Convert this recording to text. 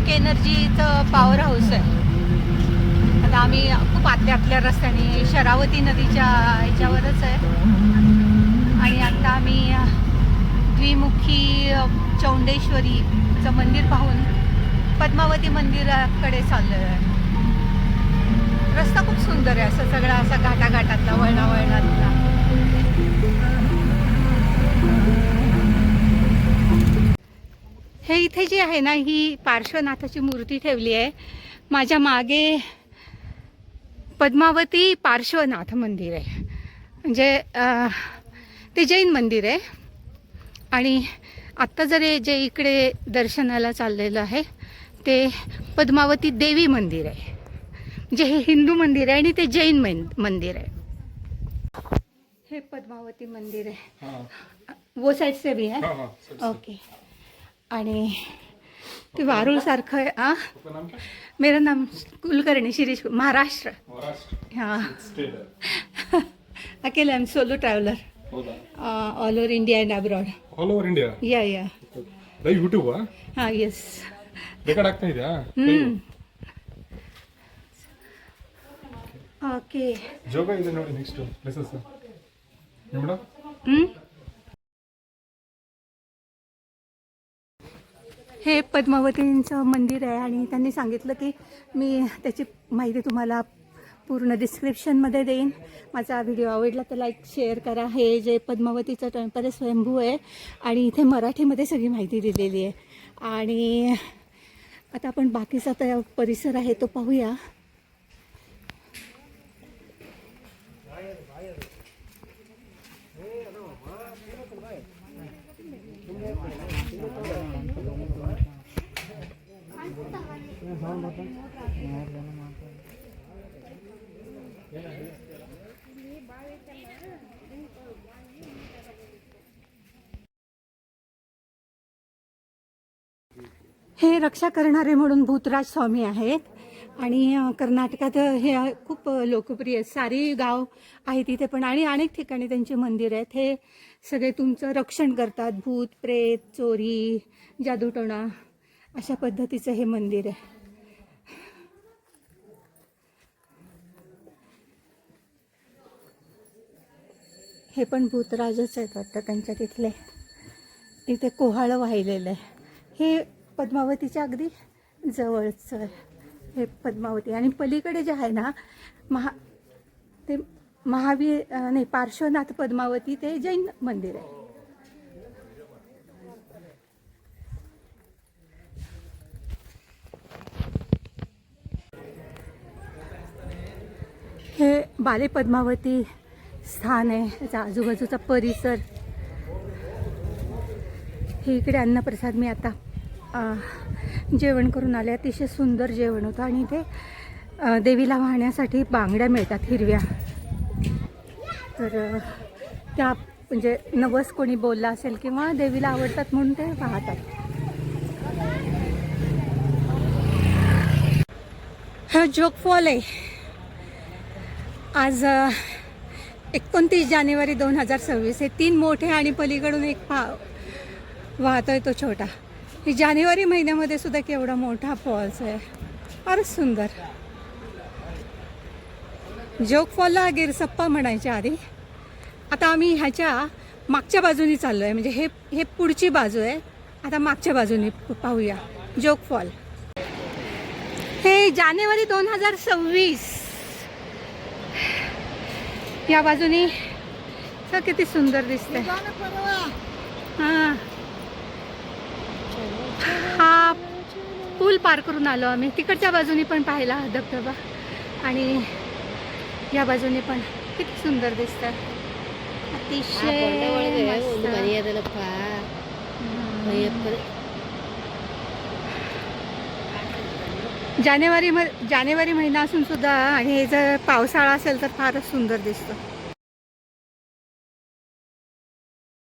Electric एनर्जीचं power house आहे. आता आम्ही खूप आतल्या रस्त्याने शरावती नदीच्या ह्याच्यावरच आहे आणि आता आम्ही द्विमुखी चौंडेश्वरीचं मंदिर पाहून पद्मावती मंदिराकडे चाललो आहे. रस्ता खूप सुंदर आहे, असं सगळा असा घाटाघाटातला वळणातला. हे इथे जी आहे ना, ही पार्श्वनाथाची मूर्ती ठेवली आहे. माझ्या मागे पद्मावती पार्श्वनाथ मंदिर आहे, म्हणजे ते जैन मंदिर आहे. आणि आत्ता जे इकडे दर्शनाला चाललेलं आहे ते पद्मावती देवी मंदिर आहे. म्हणजे हे हिंदू मंदिर आहे आणि ते जैन मंदिर आहे. हे पद्मावती मंदिर आहे, वो साइड से भी है. ओके. आणि ते वारुळ सारखं आहे. मेरा नाम कुलकर्णी शिरीष, महाराष्ट्र. हाँ. अकेले I am solo traveller. All over India end abroad. All over India. या यूट्यूब. हाँ यस. ರೆಕಾರ್ಡ್ ಆಗ್ತಾ ಇದೆಯಾ? ಓಕೆ. ಜೋಗ ಇದೆ ನೋಡಿ ನೆಕ್ಸ್ಟ್ ಪ್ಲೇಸಸ್ ಮೇಡಮ್. हे पद्मावतींचं मंदिर आहे आणि त्यांनी सांगितलं की मी त्याची माहिती तुम्हाला पूर्ण डिस्क्रिप्शनमध्ये देईन. माझा व्हिडिओ आवडला तर लाईक शेअर करा. हे जे पद्मावतीचं टेम्पल आहे स्वयंभू आहे आणि इथे मराठीमध्ये सगळी माहिती दिलेली आहे. आणि आता आपण बाकीचा त्या परिसर आहे तो पाहूया. हे रक्षा करणारे म्हणून भूतराज स्वामी आहेत आणि कर्नाटकात हे खूप लोकप्रिय सारी गाव आहे तिथे पण, आणि अनेक ठिकाणी त्यांचे मंदिर आहेत. हे सगळे तुमचं रक्षण करतात. भूत प्रेत, चोरी, जादूटोणा अशा पद्धतीचं हे मंदिर आहे. हे पण भूतराजच आहेत वाटतं त्यांच्या तिथले. इथे कोहाळं वाहिलेलं आहे. हे पद्मावतीच्या अगदी जवळचं आहे हे पद्मावती. आणि पलीकडे जे आहे ना ते महावीर नाही, पार्श्वनाथ पद्मावती ते जैन मंदिर आहे. हे बाले पद्मावती स्थान आहे. त्याचा आजूबाजूचा परिसर. हे इकडे अन्नप्रसाद. मी आता जेवण करून आले. अतिशय सुंदर जेवण होतं आणि इथे देवीला वाहण्यासाठी बांगड्या मिळतात हिरव्या. तर त्या म्हणजे नवस कोणी बोलला असेल किंवा देवीला आवडतात म्हणून ते वाहतात. हा जोग फॉल आहे. आज 29 जानेवारी 2026 हे 3 मोठे आणि पलीकडून एक वाहतोय तो छोटा. हे जानेवारी महिन्यामध्ये सुद्धा केवढा मोठा फॉल्स आहे. फारच सुंदर. जोग फॉलला गिरसप्पा म्हणायच्या आधी. आता आम्ही ह्याच्या मागच्या बाजूनी चाललो आहे, म्हणजे हे पुढची बाजू आहे. आता मागच्या बाजूनी पाहूया जोग फॉल. हे जानेवारी 2026 या बाजूनी किती सुंदर दिसतंय. हां, हा पूल पार करून आलो आम्ही. तिकडच्या बाजूनी पण पाहिला धबधबा आणि या बाजूनी पण किती सुंदर दिसतं. अतिशय जानेवारी महिना असून सुद्धा आणि हे जर पावसाळा असेल तर फारच सुंदर दिसतं.